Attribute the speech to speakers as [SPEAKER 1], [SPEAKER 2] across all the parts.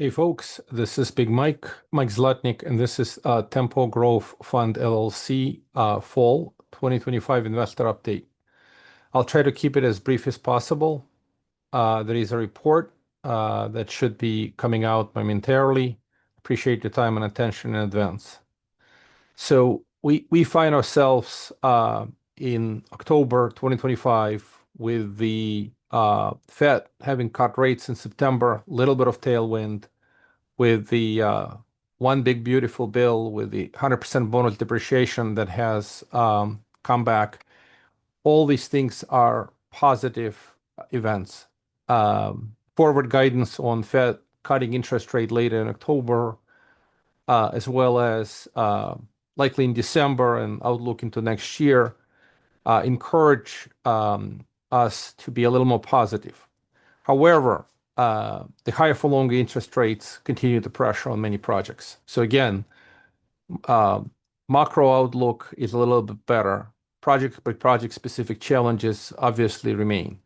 [SPEAKER 1] Hey folks, this is Mike Zlotnik, and this is Tempo Growth Fund LLC Fall 2025 Investor Update. I'll try to keep it as brief as possible. There is a report that should be coming out momentarily. Appreciate your time and attention in advance. So we find ourselves in October 2025 with the Fed having cut rates in September, a little bit of tailwind with the one big beautiful bill with the 100% bonus depreciation that has come back. All these things are positive events. Forward guidance on Fed cutting interest rate later in October, as well as likely in December and outlook into next year, encourage us to be a little more positive. However, the higher for longer interest rates continue to pressure on many projects. So again, macro outlook is a little bit better. Project by project specific challenges obviously remain.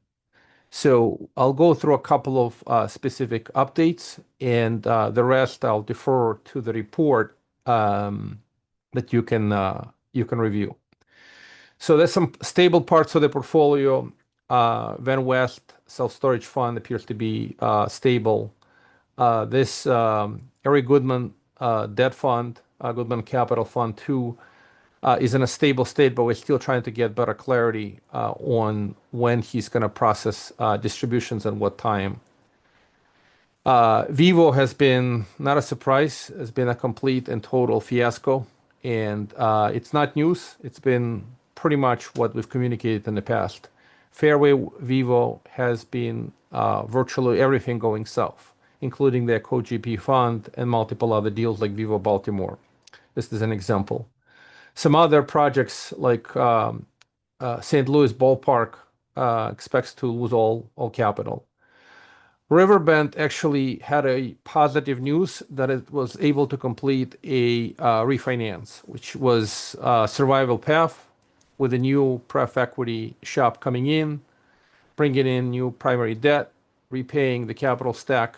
[SPEAKER 1] So I'll go through a couple of specific updates, and the rest I'll defer to the report that you can review. So there's some stable parts of the portfolio. Van West Self-Storage Fund appears to be stable. This Harry Goodman Debt Fund, Goodman Capital Fund 2, is in a stable state, but we're still trying to get better clarity on when he's going to process distributions and what time. Vivo has been not a surprise, has been a complete and total fiasco, and it's not news. It's been pretty much what we've communicated in the past. Fairway Vivo has been virtually everything going south, including their co-GP fund and multiple other deals like Vivo Baltimore. This is an example. Some other projects like St. Louis Ballpark expects to lose all capital. Riverbend actually had a positive news that it was able to complete a refinance, which was a survival path with a new pref equity shop coming in, bringing in new primary debt, repaying the capital stack,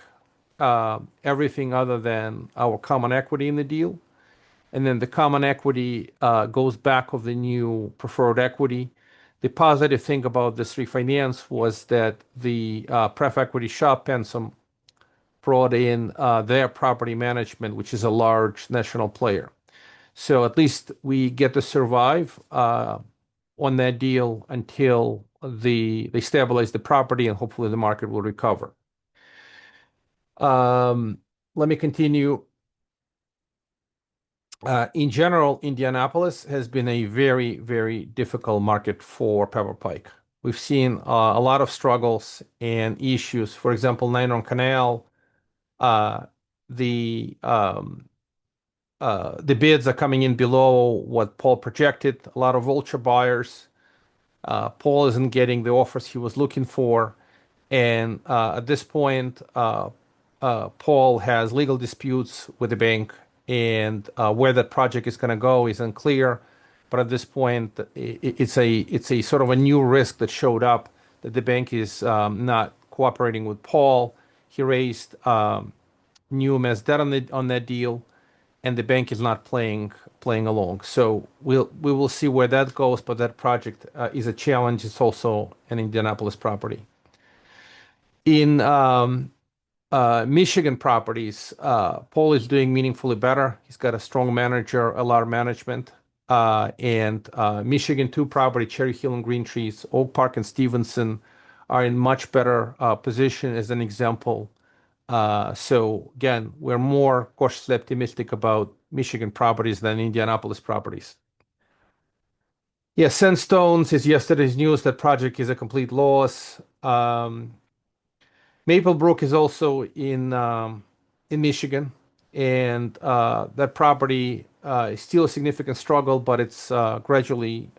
[SPEAKER 1] everything other than our common equity in the deal. And then the common equity goes back of the new preferred equity. The positive thing about this refinance was that the pref equity shop, Pensum, brought in their property management, which is a large national player. So at least we get to survive on that deal until they stabilize the property, and hopefully the market will recover. Let me continue. In general, Indianapolis has been a very, very difficult market for Pepper Pike. We've seen a lot of struggles and issues. For example, Nine on Canal, the bids are coming in below what Paul projected. A lot of vulture buyers. Paul isn't getting the offers he was looking for. And at this point, Paul has legal disputes with the bank, and where that project is going to go is unclear. But at this point, it's a sort of a new risk that showed up, that the bank is not cooperating with Paul. He raised new mezz debt on that deal, and the bank is not playing along. So we will see where that goes, but that project is a challenge. It's also an Indianapolis property. In Michigan properties, Paul is doing meaningfully better. He's got a strong manager, LR Management, and Michigan 2 property, Cherry Hill and Green Trees, Oak Park and Stevenson are in much better position as an example. So again, we're more cautiously optimistic about Michigan properties than Indianapolis properties. Yeah, Sandstones is yesterday's news. That project is a complete loss. Maplebrook is also in Michigan, and that property is still a significant struggle, but it's gradually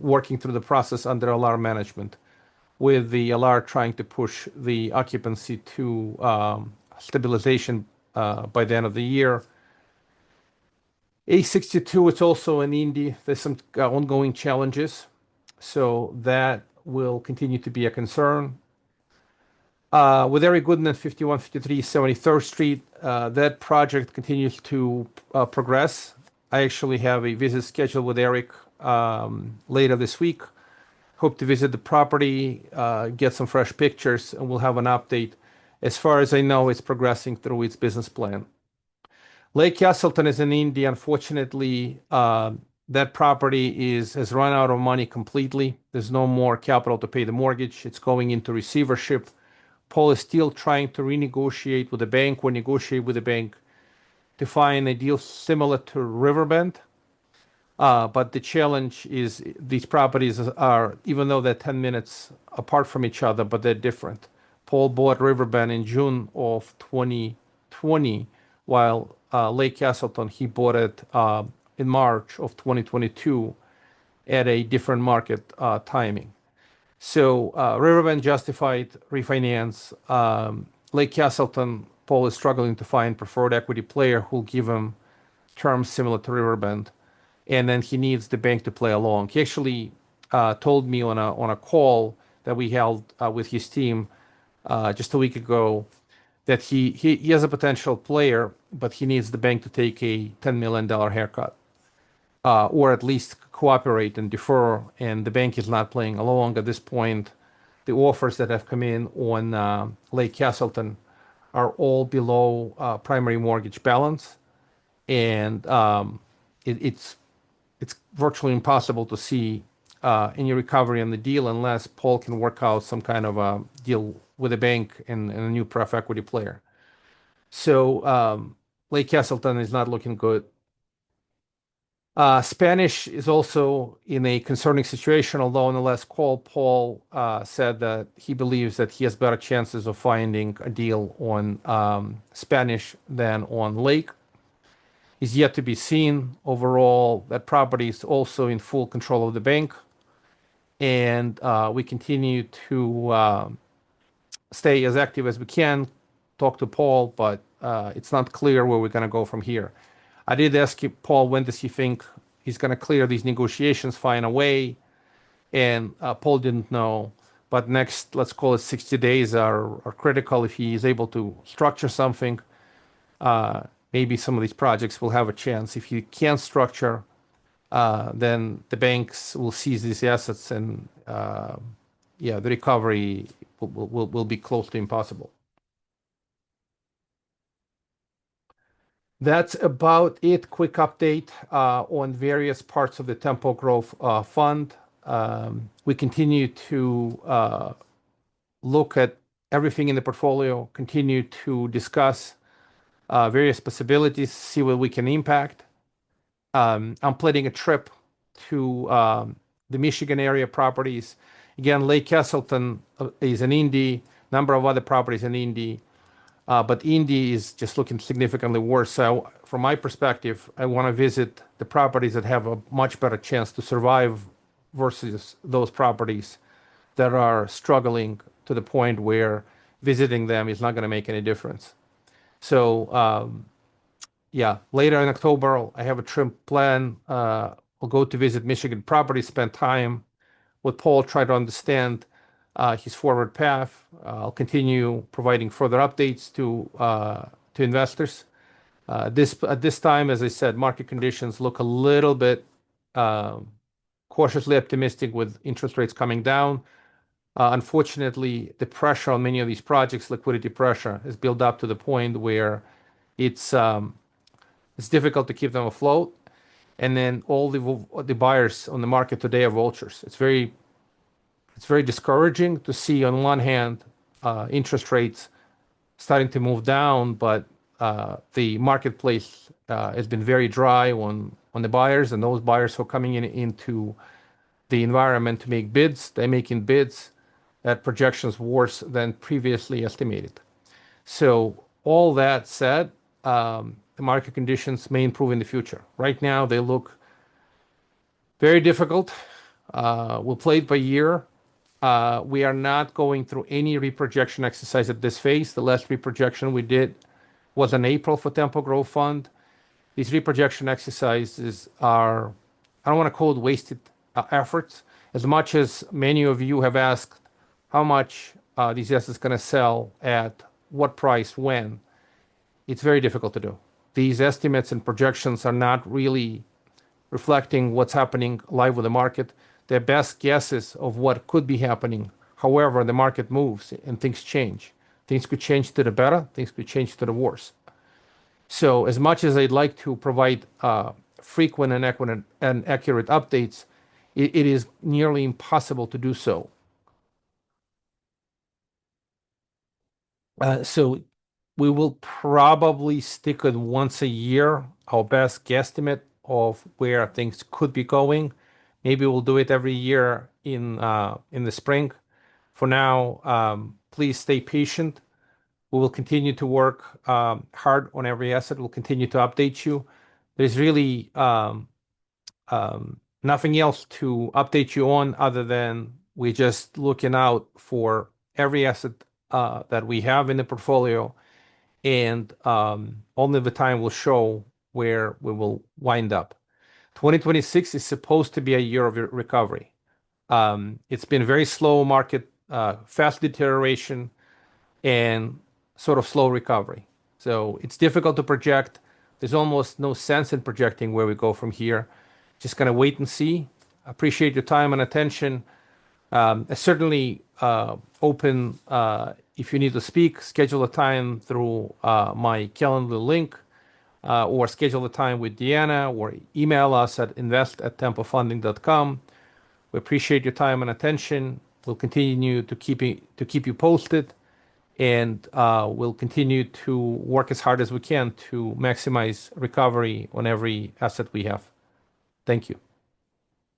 [SPEAKER 1] working through the process under LR management, with the LR trying to push the occupancy to stabilization by the end of the year. A62, it's also in Indy. There's some ongoing challenges, so that will continue to be a concern. With Eric Goodman, 5153 73rd Street, that project continues to progress. I actually have a visit scheduled with Eric later this week. Hope to visit the property, get some fresh pictures, and we'll have an update. As far as I know, it's progressing through its business plan. Lake Castleton is in Indy. Unfortunately, that property has run out of money completely. There's no more capital to pay the mortgage. It's going into receivership. Paul is still trying to renegotiate with the bank or negotiate with the bank to find a deal similar to Riverbend. But the challenge is these properties are, even though they're 10 minutes apart from each other, but they're different. Paul bought Riverbend in June of 2020, while Lake Castleton, he bought it in March of 2022 at a different market timing. So Riverbend justified refinance. Lake Castleton, Paul is struggling to find preferred equity player who'll give him terms similar to Riverbend, and then he needs the bank to play along. He actually told me on a call that we held with his team just a week ago that he has a potential player, but he needs the bank to take a $10 million haircut. Or at least cooperate and defer, and the bank is not playing along at this point. The offers that have come in on Lake Castleton are all below primary mortgage balance, and it's virtually impossible to see any recovery on the deal unless Paul can work out some kind of a deal with a bank and a new pref equity player. So Lake Castleton is not looking good. Spanish is also in a concerning situation, although in the last call, Paul said that he believes that he has better chances of finding a deal on Spanish than on Lake. Is yet to be seen. Overall, that property is also in full control of the bank, and we continue to stay as active as we can, talk to Paul, but it's not clear where we're going to go from here. I did ask Paul, when does he think he's going to clear these negotiations, find a way? And Paul didn't know. But next, let's call it 60 days are critical. If he is able to structure something, maybe some of these projects will have a chance. If he can't structure, then the banks will seize these assets, and the recovery will be close to impossible. That's about it. Quick update on various parts of the Tempo Growth Fund. We continue to look at everything in the portfolio, continue to discuss various possibilities, see what we can impact. I'm planning a trip to the Michigan area properties. Again, Lake Castleton is in Indy, number of other properties in Indy. But Indy is just looking significantly worse. So from my perspective, I want to visit the properties that have a much better chance to survive versus those properties that are struggling to the point where visiting them is not going to make any difference. So later in October, I have a trip plan. I'll go to visit Michigan properties, spend time with Paul, try to understand his forward path. I'll continue providing further updates to investors. At this time, as I said, market conditions look a little bit cautiously optimistic with interest rates coming down. Unfortunately, the pressure on many of these projects, liquidity pressure, has built up to the point where it's difficult to keep them afloat. And then all the buyers on the market today are vultures. It's very discouraging to see, on one hand, interest rates starting to move down, but the marketplace has been very dry on the buyers, and those buyers who are coming into the environment to make bids, they're making bids at projections worse than previously estimated. So all that said, the market conditions may improve in the future. Right now, they look very difficult. We'll play it by year. We are not going through any reprojection exercise at this phase. The last reprojection we did was in April for Tempo Growth Fund. These reprojection exercises are, I don't want to call it wasted efforts, as much as many of you have asked how much these assets going to sell at what price, when, it's very difficult to do. These estimates and projections are not really reflecting what's happening live with the market. They're best guesses of what could be happening. However, the market moves and things change. Things could change to the better, things could change to the worse. So, as much as I'd like to provide frequent and accurate updates, it is nearly impossible to do so. So, we will probably stick with once a year, our best guesstimate of where things could be going. Maybe we'll do it every year in the spring. For now, please stay patient. We will continue to work hard on every asset. We'll continue to update you. There's really nothing else to update you on other than we're just looking out for every asset that we have in the portfolio, and only the time will show where we will wind up. 2026 is supposed to be a year of recovery. It's been a very slow market, fast deterioration, and sort of slow recovery. So it's difficult to project. There's almost no sense in projecting where we go from here. Just gonna wait and see. Appreciate your time and attention. I certainly open if you need to speak, schedule a time through my calendar link, or schedule a time with Deanna, or email us at invest@tempofunding.com. We appreciate your time and attention. We'll continue to keep you posted, and we'll continue to work as hard as we can to maximize recovery on every asset we have. Thank you.